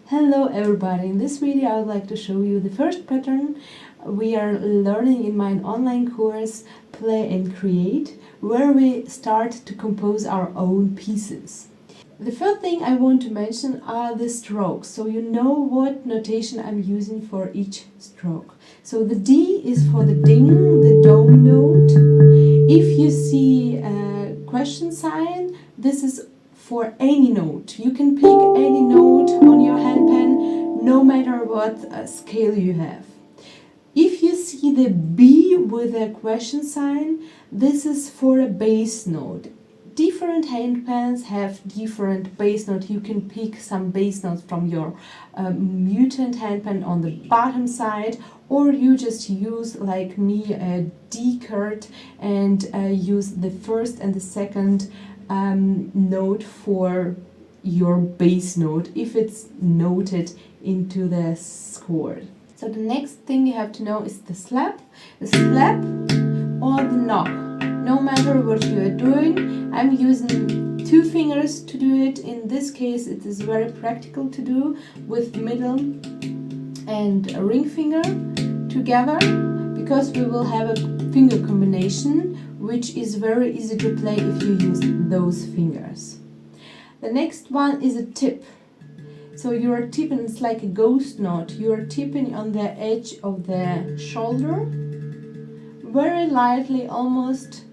Hello everybody, in this video I would like to show you the first pattern we are learning in my online course Play and Create, where we start to compose our own pieces. The first thing I want to mention are the strokes, so you know what notation I'm using for each stroke. So the D is for the ding, the dome note. If you see a question sign, this is for any note. You can pick any note on your handpan, no matter what scale you have. If you see the B with a question sign, this is for a bass note. Different handpans have different bass notes. You can pick some bass notes from your mutant handpan on the bottom side, or you just use, like me, a D chord and use the first and the second note for your bass note if it's noted into the score. So the next thing you have to know is the slap or the knock. No matter what you are doing, I'm using 2 fingers to do it. In this case it is very practical to do with middle and a ring finger together, because we will have a finger combination which is very easy to play if you use those fingers. The next one is a tip. So you are tipping, it's like a ghost note. You are tipping on the edge of the shoulder, very lightly, almost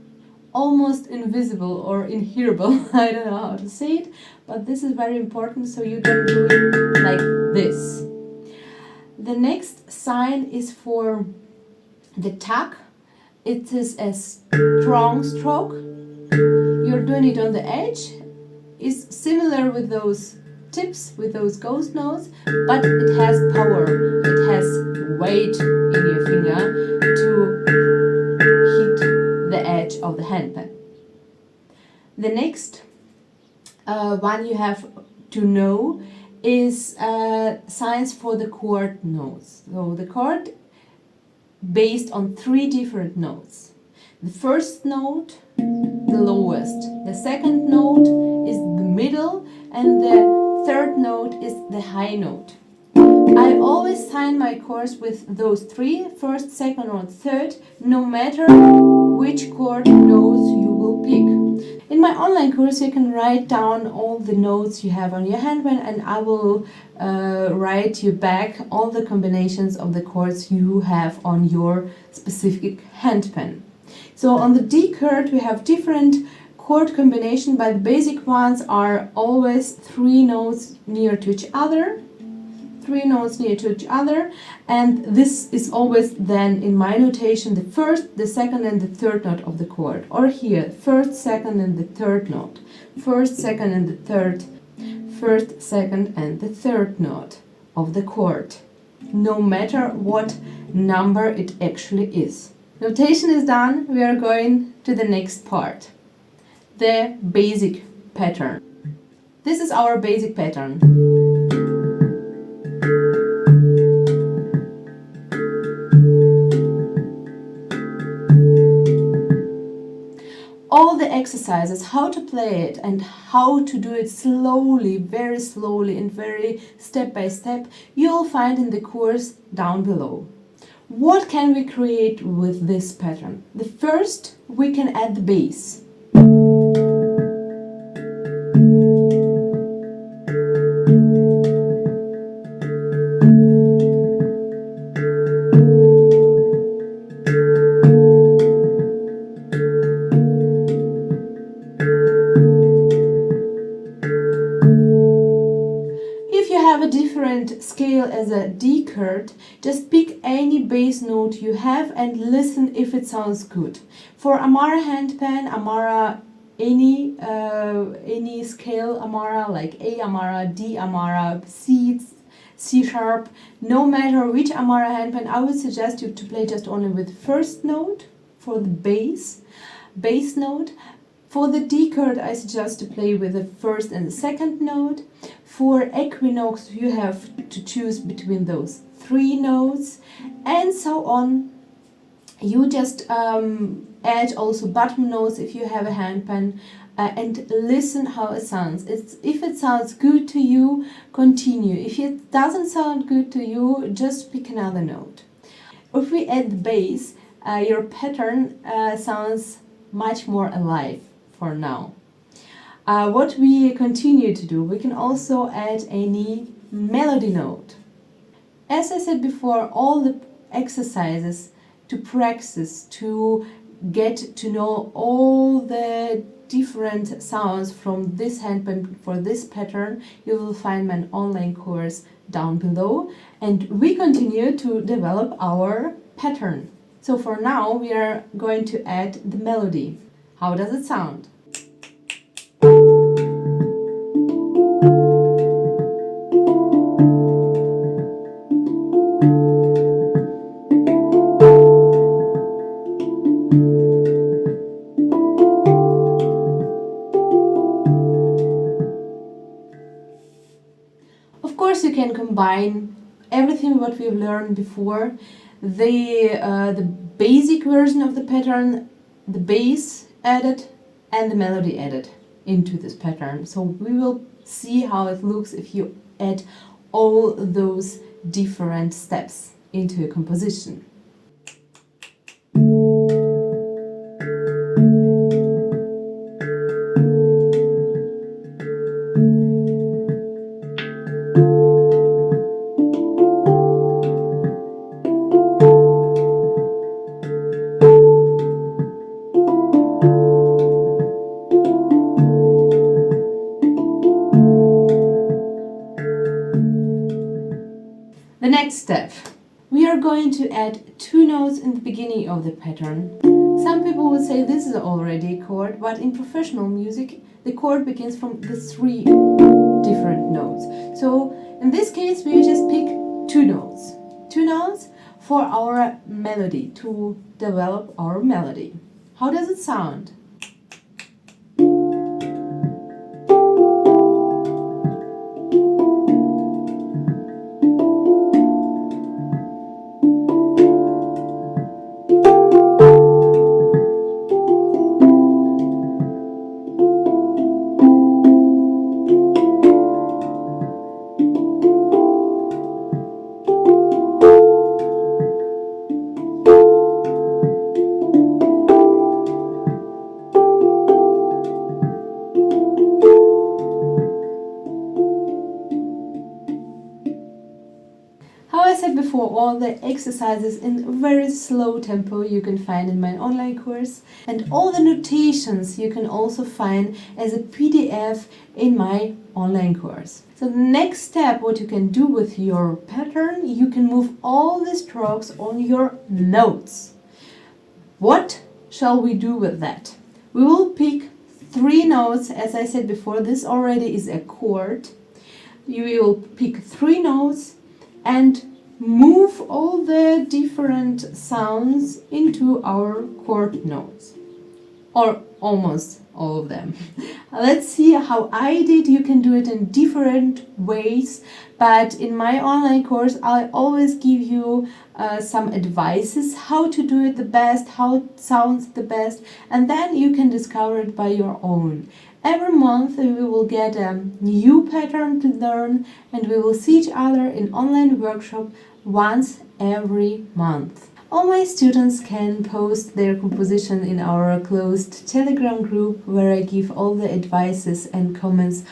invisible or inhearable. I don't know how to say it, but this is very important, so you don't do it like this. The next sign is for the tuck. It is a strong stroke. You're doing it on the edge. It's similar with those tips, with those ghost notes, but it has power. It has weight in your finger to hit the edge of the handpan. The next one you have to know is signs for the chord notes. So the chord based on 3 different notes. The first note, the lowest. The second note is the middle, and the third note is the high note. I always sign my chords with those 3, first, second or third, no matter which chord notes you will pick. In my online course you can write down all the notes you have on your handpan, and I will write you back all the combinations of the chords you have on your specific handpan. So on the D chord we have different chord combination, but the basic ones are always 3 notes near to each other. 3 notes near to each other, and this is always then in my notation the first, the second and the third note of the chord, or here first, second and the third note, first, second and the third, first, second and the third note of the chord, no matter what number it actually is. Notation is done. We are going to the next part, the basic pattern. This is our basic pattern. All the exercises, how to play it and how to do it slowly, very slowly and very step by step, you'll find in the course down below. What can we create with this pattern? The first, we can add the bass. Have a different scale as a D chord, just pick any bass note you have and listen if it sounds good. For Amara handpan, Amara any scale Amara, like A Amara, D Amara, C sharp, no matter which Amara handpan, I would suggest you to play just only with first note for the bass note. For the D chord, I suggest to play with the first and the second note. For equinox, you have to choose between those 3 notes, and so on. You just add also bottom notes if you have a handpan, and listen how it sounds. If it sounds good to you, continue. If it doesn't sound good to you, just pick another note. If we add the bass, your pattern sounds much more alive for now. What we continue to do, we can also add any melody note. As I said before, all the exercises to practice, to get to know all the different sounds from this handpan for this pattern, you will find my online course down below, and we continue to develop our pattern. So for now we are going to add the melody. How does it sound? Of course, you can combine everything what we've learned before, the basic version of the pattern, the bass added, and the melody added into this pattern. So we will see how it looks if you add all those different steps into a composition. The next step, we are going to add 2 notes in the beginning of the pattern. Some people will say this is already a chord, but in professional music the chord begins from the 3 different notes. So in this case we just pick 2 notes. 2 notes for our melody, to develop our melody. How does it sound? How I said before, all the exercises in very slow tempo you can find in my online course, and all the notations you can also find as a PDF in my online course. So the next step, what you can do with your pattern, you can move all the strokes on your notes. What shall we do with that? We will pick 3 notes. As I said before, this already is a chord. You will pick 3 notes and move all the different sounds into our chord notes, or almost all of them. Let's see how I did. You can do it in different ways, but in my online course I always give you some advices how to do it the best, how it sounds the best, and then you can discover it by your own. Every month we will get a new pattern to learn, and we will see each other in online workshop once every month. All my students can post their composition in our closed Telegram group, where I give all the advices and comments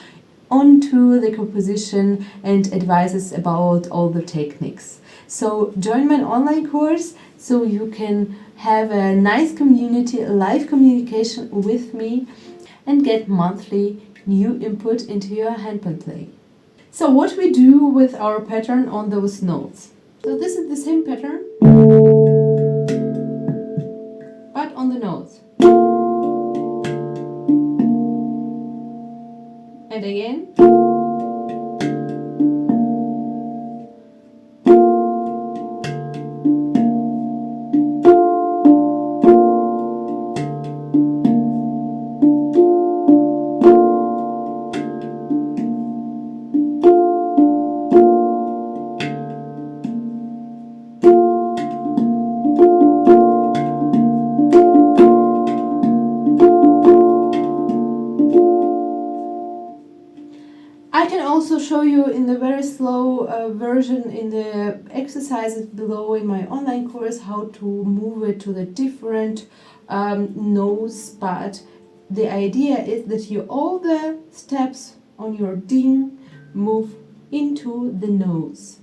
onto the composition and advices about all the techniques. So join my online course so you can have a nice community, a live communication with me, and get monthly new input into your handpan playing. So what we do with our pattern on those notes. So this is the same pattern, but on the notes. And again. very slow version in the exercises below in my online course, how to move it to the different notes, but the idea is that you all the steps on your ding move into the notes.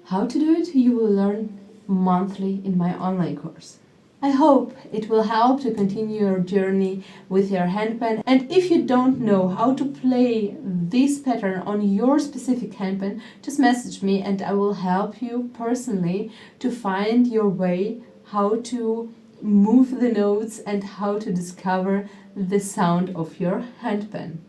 How to do it you will learn monthly in my online course. I hope it will help to continue your journey with your handpan, and if you don't know how to play this pattern on your specific handpan, just message me and I will help you personally to find your way how to move the notes and how to discover the sound of your handpan.